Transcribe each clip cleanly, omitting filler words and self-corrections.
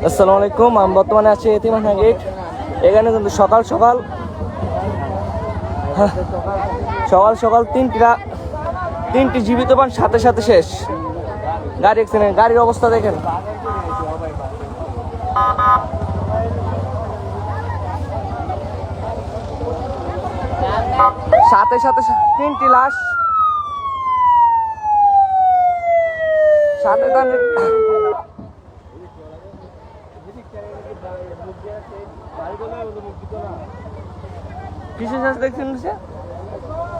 আসসালামু আলাইকুম। আমি বর্তমানে আছি এতিমখানা গেট। এখানে কিন্তু সকাল সকাল তিনটি জীবিত প্রাণ সাথে সাথে শেষ। গাড়ি অ্যাক্সিডেন্ট, গাড়ির অবস্থা দেখেন। সাথে সাথে তিনটি লাশ, সাথে কিসের সাথে দেখছেন?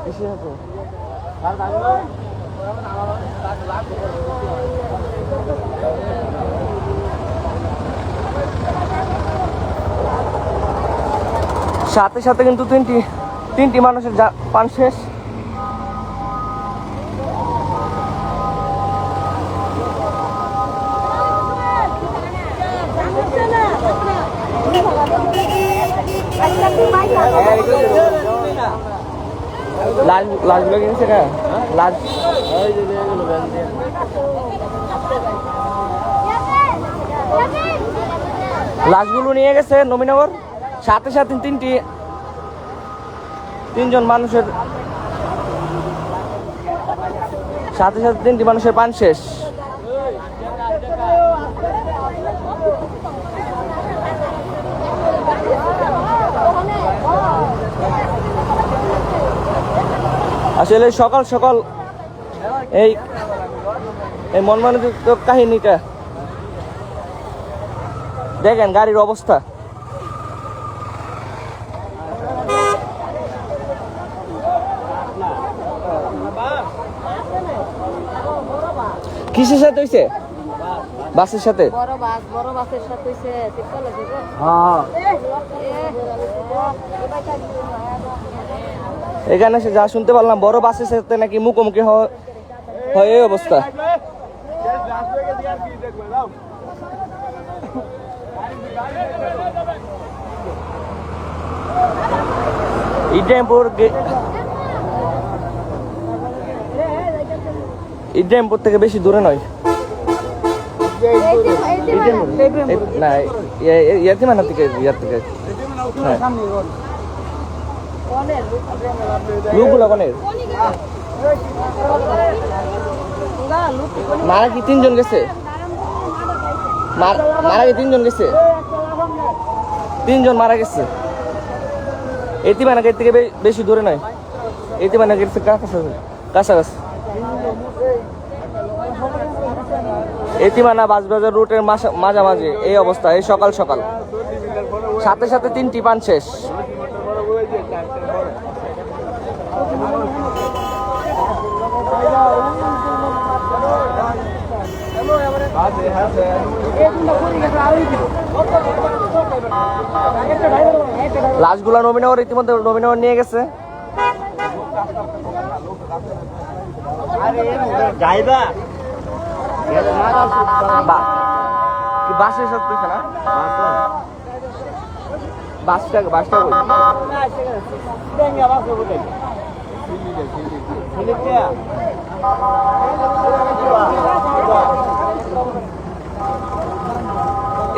কিসের সাথে? সাথে সাথে কিন্তু তিনটি মানুষের প্রাণ শেষ। লাশগুলো কিনেছে না, লাশগুলো নিয়ে গেছে নবীনগর। সাথে সাথে তিনটি মানুষের প্রাণ শেষ। আসলে সকাল সকাল এই মনমানসিক কাহিনীটা দেখেন, গাড়ির অবস্থা। কিসের সাথে হয়েছে? বাসের সাথে। এখানে সে যা শুনতে পারলাম, বড় বাসের সাথে নাকি মুখোমুখি হয় এই অবস্থা। ইব্রাহিমপুর থেকে বেশি দূরে নয়, না ইয়াতিমানা থেকে, ইয়ার থেকে মারা কি তিনজন গেছে? তিনজন মারা গেছে। এতিমানা গেট থেকে বেশি দূরে নয়, এতিমানা গেট থেকে কাছাকাছি। এতিমানা বাসবাজার রুটের মাঝামাঝি এই অবস্থা। এই সকাল সকাল সাথে সাথে তিনটি প্রাণ শেষ। লাশগুলা নবীনগর, ইতিমধ্যে নবীনগর নিয়ে গেছে। বাসের সাথে না, বাসটা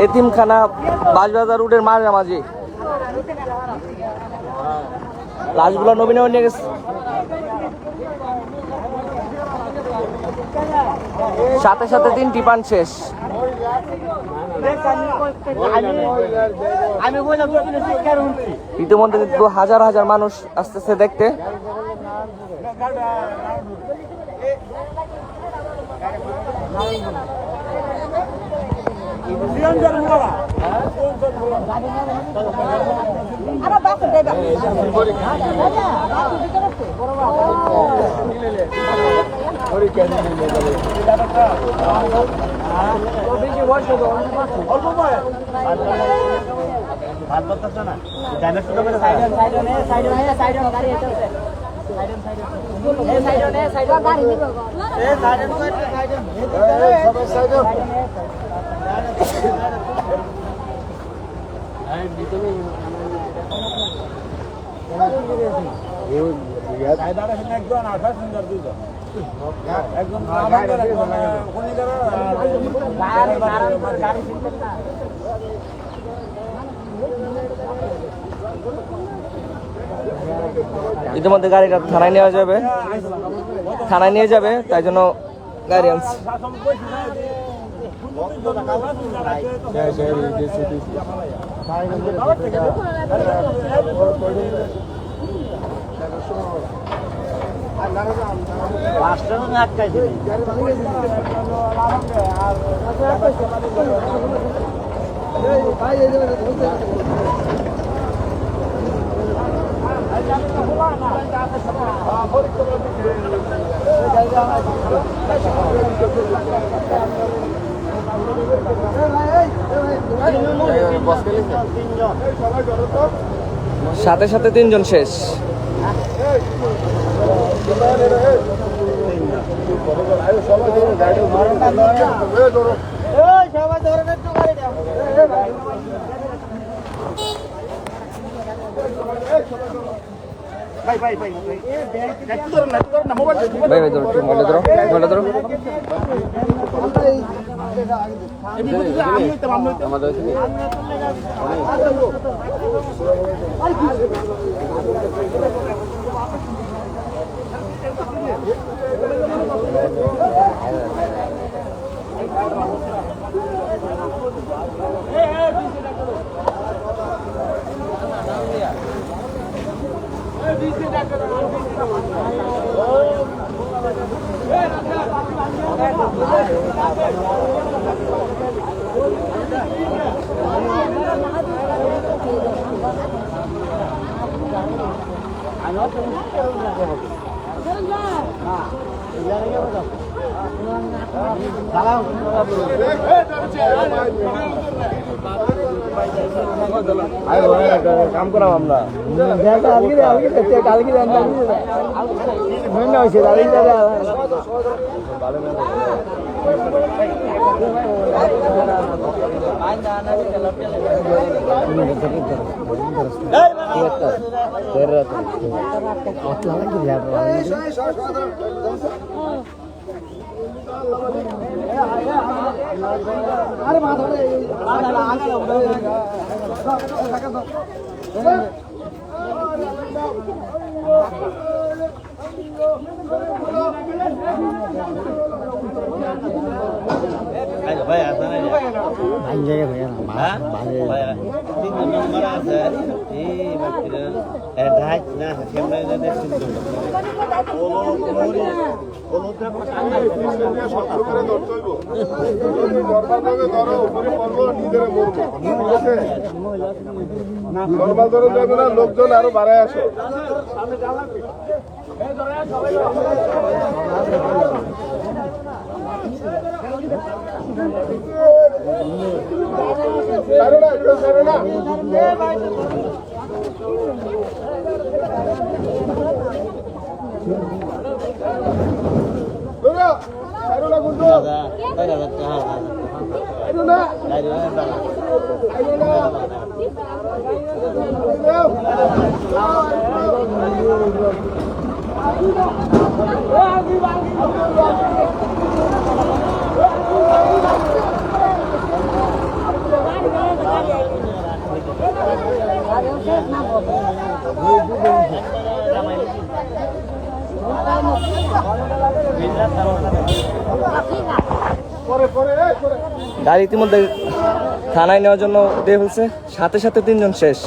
এতিমখানা বাসবাজার রুটের মাঝামাঝি। লাশগুলো নবীনগর নিয়ে গেছে। সাথে সাথে তিনটি প্রাণ শেষ। ইতিমধ্যে কিন্তু হাজার হাজার মানুষ আসতেছে দেখতে। ইতিমধ্যে গাড়িটা থানায় নেওয়া যাবে, থানায় নিয়ে যাবে, তাই জন্য গাড়ি আনছে। সাথে সাথে 3 জন শেষ। ভাই ধরো, মোবাইল ধরো, মোবাইল ধরো। কাম করাম আমরা লোকজন আরো বাড়ায় আসে। গাড়ি ইতিমধ্যে থানায় নেওয়ার জন্য দিয়ে ফেলছে, সাথে সাথে 3 জন শেষ।